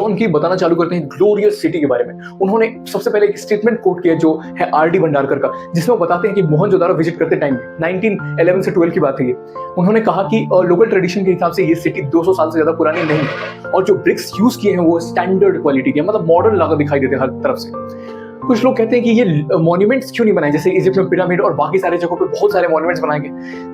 उनकी बताना चालू करते हैं ग्लोरियस सिटी के बारे में। उन्होंने सबसे पहले एक स्टेटमेंट कोट किया जो है आर.डी. भंडारकर का, जिसमें वो बताते हैं कि मोहनजोदारो विजिट करते टाइम में 1911 से 12 की बात है ये। उन्होंने कहा कि लोकल ट्रेडिशन के हिसाब से ये सिटी 200 साल से ज्यादा पुरानी नहीं है और जो ब्रिक्स यूज किए हैं वो स्टैंडर्ड क्वालिटी के, मतलब मॉडर्न लगा दिखाई देते हैं हर तरफ से। कुछ लोग कहते हैं कि ये मॉन्यूमेंट्स क्यों नहीं बनाए, जैसे इजिप्ट में पिरामिड और बाकी सारे जगहों पे बहुत सारे मॉन्यूमेंट्स बनाए गए।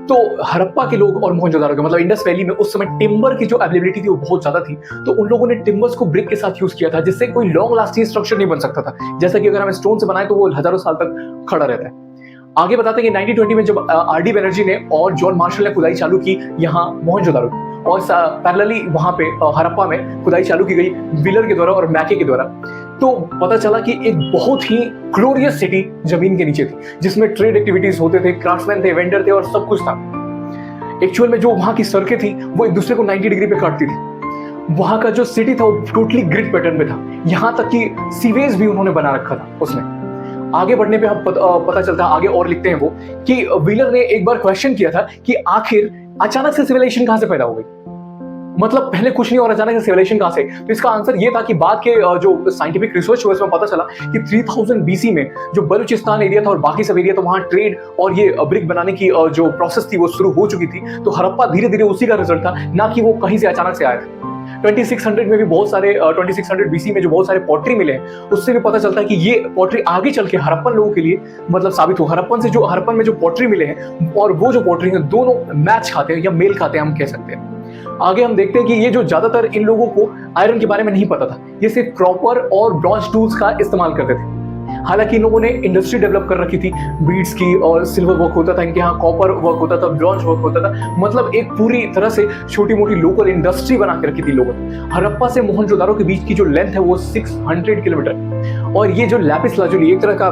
तो हड़प्पा के लोग और मोहनजोदारो के, मतलब इंडस वैली में उस समय टिम्बर की जो अवेलेबिलिटी थी वो बहुत ज्यादा थी, तो उन लोगों ने टिम्बर्स को ब्रिक के साथ यूज किया था, जिससे कोई लॉन्ग लास्टिंग स्ट्रक्चर नहीं बन सकता था। जैसा कि अगर हम स्टोन से बनाए तो वो हजारों साल तक खड़ा रहता है। आगे बताते हैं कि 1920 में जब आर.डी. बनर्जी ने और जॉन मार्शल ने खुदाई चालू की यहाँ मोहनजोदारो और पैरेलली वहां पे हड़प्पा में खुदाई चालू की गई व्हीलर के द्वारा और मैके के द्वारा, तो पता चला कि एक बहुत ही ग्लोरियस सिटी जमीन के नीचे थी, जिसमें ट्रेड एक्टिविटीज होते थे, क्राफ्ट्समैन थे, वेंडर थे और सब कुछ था। एक्चुअल में जो वहां की सड़कें थी वो एक दूसरे को 90 डिग्री पे काटती थी। वहां का जो सिटी था वो टोटली ग्रिड पैटर्न पे था, यहां तक कि सीवेज भी उन्होंने बना रखा था उसमें। आगे बढ़ने पे हम पता चलता है, आगे और लिखते हैं वो कि व्हीलर ने एक बार क्वेश्चन किया था कि आखिर अचानक से सिविलाइजेशन कहां से पैदा हो गई, मतलब पहले कुछ नहीं और अचानक से सिविलाइजेशन कहां से। तो इसका आंसर ये था कि बाद के जो साइंटिफिक रिसर्च हुआ इसमें पता चला कि 3000 बीसी में जो बलूचिस्तान एरिया था और बाकी सब एरिया, तो वहां ट्रेड और ये ब्रिक बनाने की जो प्रोसेस थी वो शुरू हो चुकी थी। तो हड़प्पा धीरे धीरे उसी का रिजल्ट था, ना कि वो कहीं से अचानक से आया था। 2600 में भी बहुत सारे 2600 बीसी में जो बहुत सारे पॉटरी मिले हैं, उससे भी पता चलता है कि ये पॉटरी आगे चल के हड़प्पन लोगों के लिए मतलब साबित हो। हड़प्पन में जो पॉटरी मिले हैं और वो जो पॉटरी हैं दोनों मैच खाते हैं या मेल खाते हैं, हम कह सकते हैं। आगे हम देखते हैं कि ये जो ज्यादातर इन लोगों को आयरन के बारे में नहीं पता था, ये सिर्फ कॉपर और ब्रॉन्ज टूल्स का इस्तेमाल करते थे। हालांकि इन लोगों ने इंडस्ट्री डेवलप कर रखी थी, बीड्स की और सिल्वर वर्क होता था इनके यहाँ, कॉपर वर्क होता था, ब्रॉन्ज वर्क होता था, मतलब एक पूरी तरह से छोटी मोटी लोकल इंडस्ट्री बना के रखी थी लोगों ने। हड़प्पा से मोहनजोदारो के बीच की जो लेंथ है वो 600 किलोमीटर, और ये जो लैपिस लाजुली एक तरह का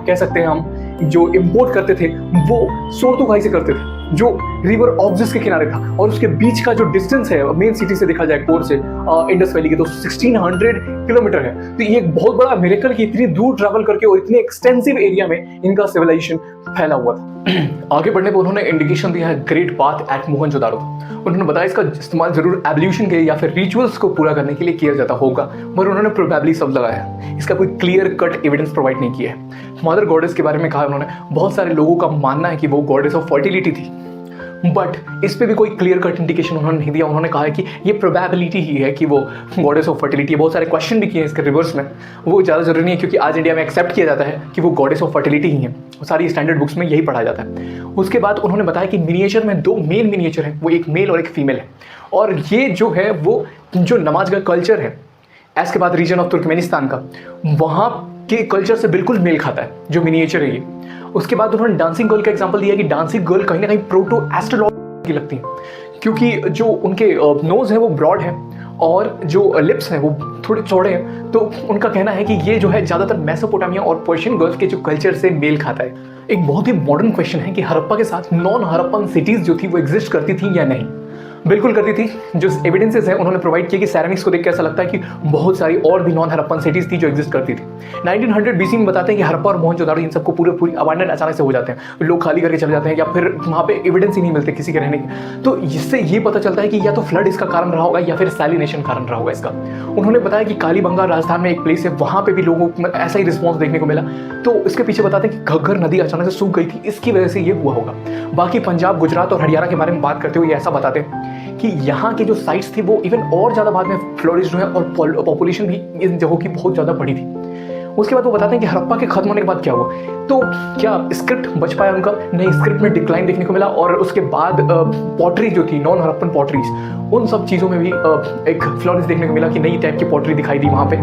कह सकते हैं हम, जो इंपोर्ट करते थे वो सोरतुगाई से करते थे, जो रिवर ऑक्सिस के किनारे था, और उसके बीच का जो डिस्टेंस है मेन सिटी से देखा जाए कोर से इंडस वैली के, तो 1600 किलोमीटर है। तो ये एक बहुत बड़ा मिरेकल कि इतनी दूर ट्रैवल करके और इतने एक्सटेंसिव एरिया में इनका सिविलाइजेशन फैला हुआ था। आगे बढ़ने पर उन्होंने इंडिकेशन दिया है ग्रेट पाथ एट मोहनजोदारो। उन्होंने बताया इसका इस्तेमाल जरूर एवोल्यूशन के या फिर रिचुअल्स को पूरा करने के लिए किया जाता होगा, मगर उन्होंने प्रोबेबली शब्द लगाया है, इसका कोई क्लियर कट एविडेंस प्रोवाइड नहीं किया है। मदर गॉडेस के बारे में कहा उन्होंने, बहुत सारे लोगों का मानना है कि वो गॉडेस ऑफ फर्टिलिटी थी, बट इस पे भी कोई क्लियर कट इंडिकेशन उन्होंने नहीं दिया। उन्होंने कहा है कि ये प्रोबेबिलिटी ही है कि वो गॉडेस ऑफ फर्टिलिटी है। बहुत सारे क्वेश्चन भी किए हैं इसके रिवर्स में, वो ज़्यादा जरूरी नहीं है क्योंकि आज इंडिया में एक्सेप्ट किया जाता है कि वो गॉडेस ऑफ फर्टिलिटी ही है, सारी स्टैंडर्ड बुक्स में यही पढ़ा जाता है। उसके बाद उन्होंने बताया कि मिनिएचर में 2 मेन मिनिएचर हैं, वो एक मेल और एक फीमेल है, और ये जो है वो जो नमाज का कल्चर है इसके बाद रीजन ऑफ तुर्कमेनिस्तान का, वहाँ के कल्चर से बिल्कुल मेल खाता है जो मिनिएचर है ये। उसके बाद उन्होंने डांसिंग गर्ल का एग्जांपल दिया कि डांसिंग गर्ल कहीं ना कहीं प्रोटो एस्ट्रोलॉजी की लगती है, क्योंकि जो उनके नोज है वो ब्रॉड है और जो लिप्स हैं वो थोड़े चौड़े हैं, तो उनका कहना है कि ये जो है ज़्यादातर मेसोपोटामिया और पर्शियन गर्ल्स के जो कल्चर से मेल खाता है। एक बहुत ही मॉडर्न क्वेश्चन है कि हड़प्पा के साथ नॉन हड़प्पन सिटीज़ जो थी वो एग्जिस्ट करती थी या नहीं। बिल्कुल करती थी। जो एविडेंसेस है उन्होंने प्रोवाइड किया कि सैरामिक्स को देख के ऐसा लगता है कि बहुत सारी और भी नॉन हड़प्पन सिटीज थी जो एग्जिस्ट करती थी। 1900 बीसी में बताते हैं कि हड़प्पा और मोहनजोदारो इन सबको पूरी अबांडन अचानक से हो जाते हैं, लोग खाली करके चले जाते हैं या फिर वहाँ पे एविडेंस ही नहीं मिलते किसी के रहने के। तो इससे ये पता चलता है कि या तो फ्लड इसका कारण रहा होगा या फिर सैलिनेशन कारण रहा होगा इसका। उन्होंने बताया कि कालीबंगा राजस्थान में एक प्लेस है, वहाँ पे भी लोगों को ऐसा ही रिस्पॉन्स देखने को मिला। तो इसके पीछे बताते हैं कि घग्गर नदी अचानक से सूख गई थी, इसकी वजह से ये हुआ होगा। बाकी पंजाब, गुजरात और हरियाणा के बारे में बात करते हुए ऐसा बताते हैं कि यहाँ के जो साइट्स थी वो इवन और ज़्यादा बाद में फ्लोरिश हुए और पॉपुलेशन भी इन जगहों की बहुत ज़्यादा बढ़ी थी। उसके बाद वो बताते हैं कि हड़प्पा के खत्म होने के बाद क्या हुआ, तो क्या स्क्रिप्ट बच पाया उनका? नहीं, स्क्रिप्ट में डिक्लाइन देखने को मिला, और उसके बाद पॉटरी जो थी नॉन हड़प्पन पॉटरीज, उन सब चीज़ों में भी एक फ्लोरिश देखने को मिला कि नई टाइप की पॉटरी दिखाई दी वहाँ पे।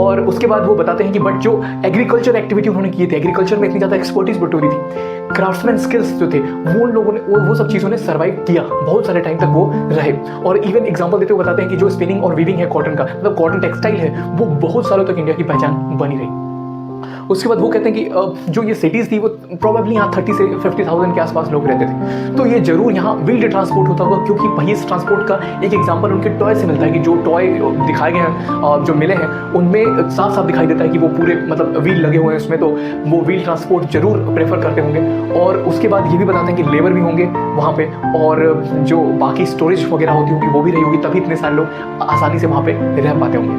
और उसके बाद वो बताते हैं कि बट जो एग्रीकल्चर एक्टिविटी उन्होंने की थी, एग्रीकल्चर में इतनी ज़्यादा एक्सपर्टीज बटोरी थी, क्राफ्ट्समैन स्किल्स जो थे वो उन लोगों ने वो सब चीज़ों ने सर्वाइव किया, बहुत सारे टाइम तक वो रहे। और इवन एग्जांपल देते हुए बताते हैं कि जो स्पिनिंग और वीविंग है कॉटन का, मतलब कॉटन टेक्सटाइल है, वो बहुत सालों तक इंडिया की पहचान बनी रही। उसके बाद वो कहते हैं कि जो ये सिटीज़ थी वो प्रोबेबली यहाँ 30 से 50,000 के आसपास लोग रहते थे, तो ये जरूर यहाँ व्हील्ड ट्रांसपोर्ट होता होगा, क्योंकि वही ट्रांसपोर्ट का एक एग्जांपल उनके टॉय से मिलता है कि जो टॉय दिखाए गए हैं जो मिले हैं उनमें साफ साफ दिखाई देता है कि वो पूरे मतलब व्हील लगे हुए हैं उसमें, तो वो व्हील ट्रांसपोर्ट जरूर प्रेफर करते होंगे। और उसके बाद ये भी बताते हैं कि लेबर भी होंगे वहाँ पे, और जो बाकी स्टोरेज वगैरह होती होगी वो भी रही होगी, तभी इतने सारे लोग आसानी से वहाँ पे रह पाते होंगे।